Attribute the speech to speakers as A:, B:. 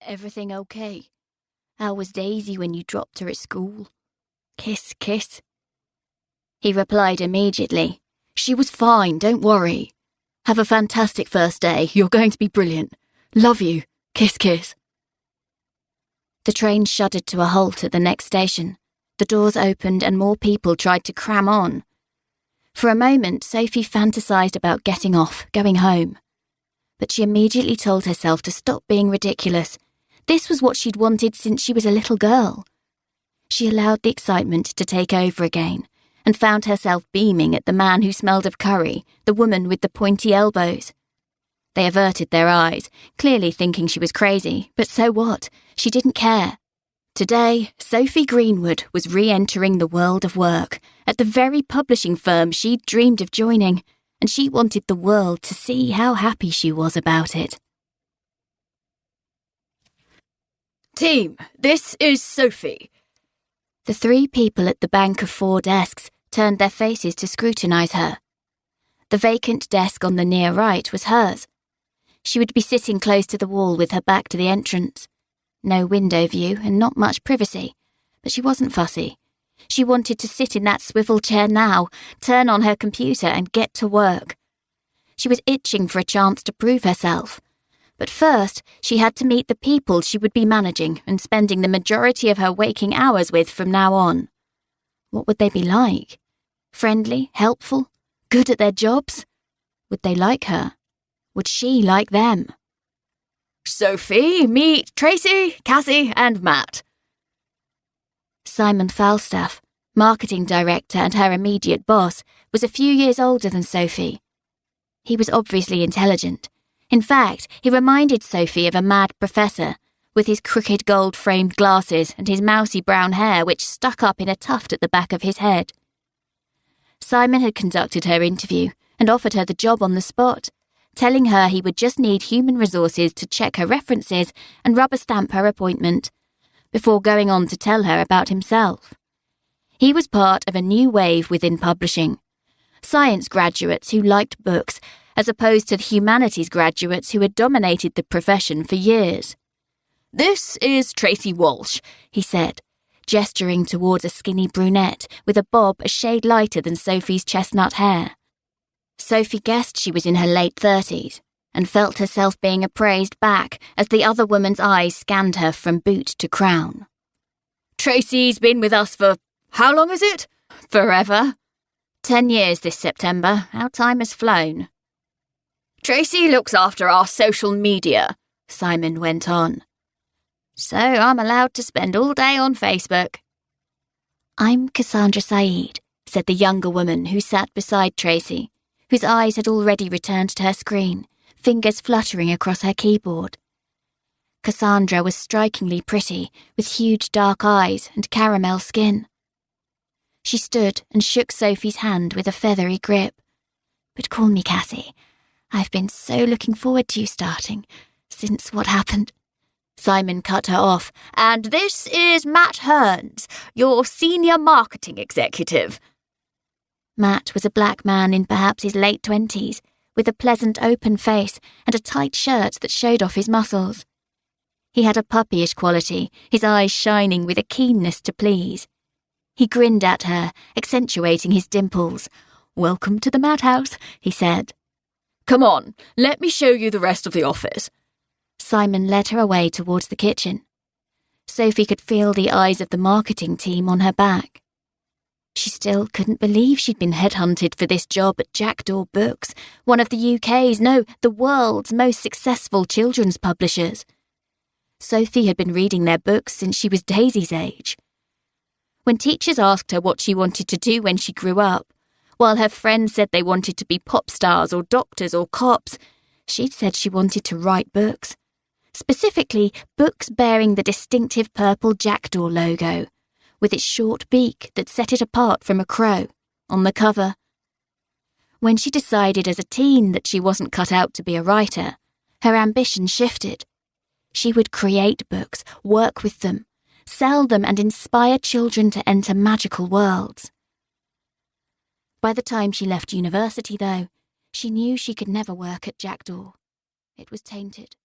A: Everything okay? How was Daisy when you dropped her at school? Kiss, kiss. He replied immediately, She was fine, don't worry. Have a fantastic first day, you're going to be brilliant. Love you, kiss, kiss. The train shuddered to a halt at the next station. The doors opened and more people tried to cram on. For a moment, Sophie fantasized about getting off, going home. But she immediately told herself to stop being ridiculous. This was what she'd wanted since she was a little girl. She allowed the excitement to take over again and found herself beaming at the man who smelled of curry, the woman with the pointy elbows. They averted their eyes, clearly thinking she was crazy, but so what? She didn't care. Today, Sophie Greenwood was re-entering the world of work at the very publishing firm she'd dreamed of joining, and she wanted the world to see how happy she was about it.
B: Team, this is Sophie.
A: The 3 people at the bank of 4 desks turned their faces to scrutinise her. The vacant desk on the near right was hers. She would be sitting close to the wall with her back to the entrance. No window view and not much privacy, but she wasn't fussy. She wanted to sit in that swivel chair now, turn on her computer and get to work. She was itching for a chance to prove herself. But first, she had to meet the people she would be managing and spending the majority of her waking hours with from now on. What would they be like? Friendly, helpful, good at their jobs? Would they like her? Would she like them?
B: Sophie, meet Tracy, Cassie, and Matt.
A: Simon Falstaff, marketing director and her immediate boss, was a few years older than Sophie. He was obviously intelligent. In fact, he reminded Sophie of a mad professor, with his crooked gold-framed glasses and his mousy brown hair which stuck up in a tuft at the back of his head. Simon had conducted her interview and offered her the job on the spot, telling her he would just need human resources to check her references and rubber stamp her appointment, before going on to tell her about himself. He was part of a new wave within publishing. Science graduates who liked books, as opposed to the humanities graduates who had dominated the profession for years.
B: This is Tracy Walsh,
A: he said, gesturing towards a skinny brunette with a bob a shade lighter than Sophie's chestnut hair. Sophie guessed she was in her late 30s and felt herself being appraised back as the other woman's eyes scanned her from boot to crown.
B: Tracy's been with us for, how long is it?
A: Forever. 10 years this September. How time has flown.
B: Tracy looks after our social media,
A: Simon went on. So I'm allowed to spend all day on Facebook. I'm Cassandra Saeed, said the younger woman who sat beside Tracy, whose eyes had already returned to her screen, fingers fluttering across her keyboard. Cassandra was strikingly pretty, with huge dark eyes and caramel skin. She stood and shook Sophie's hand with a feathery grip. But call me Cassie. I've been so looking forward to you starting, since what happened.
B: Simon cut her off. And this is Matt Hearns, your senior marketing executive.
A: Matt was a black man in perhaps his late 20s, with a pleasant open face and a tight shirt that showed off his muscles. He had a puppyish quality, his eyes shining with a keenness to please. He grinned at her, accentuating his dimples. "Welcome to the madhouse," he said.
B: "Come on, let me show you the rest of the office."
A: Simon led her away towards the kitchen. Sophie could feel the eyes of the marketing team on her back. She still couldn't believe she'd been headhunted for this job at Jackdaw Books, one of the UK's, no, the world's most successful children's publishers. Sophie had been reading their books since she was Daisy's age. When teachers asked her what she wanted to do when she grew up, while her friends said they wanted to be pop stars or doctors or cops, she'd said she wanted to write books. Specifically, books bearing the distinctive purple Jackdaw logo, with its short beak that set it apart from a crow, on the cover. When she decided as a teen that she wasn't cut out to be a writer, her ambition shifted. She would create books, work with them, sell them and inspire children to enter magical worlds. By the time she left university, though, she knew she could never work at Jackdaw. It was tainted.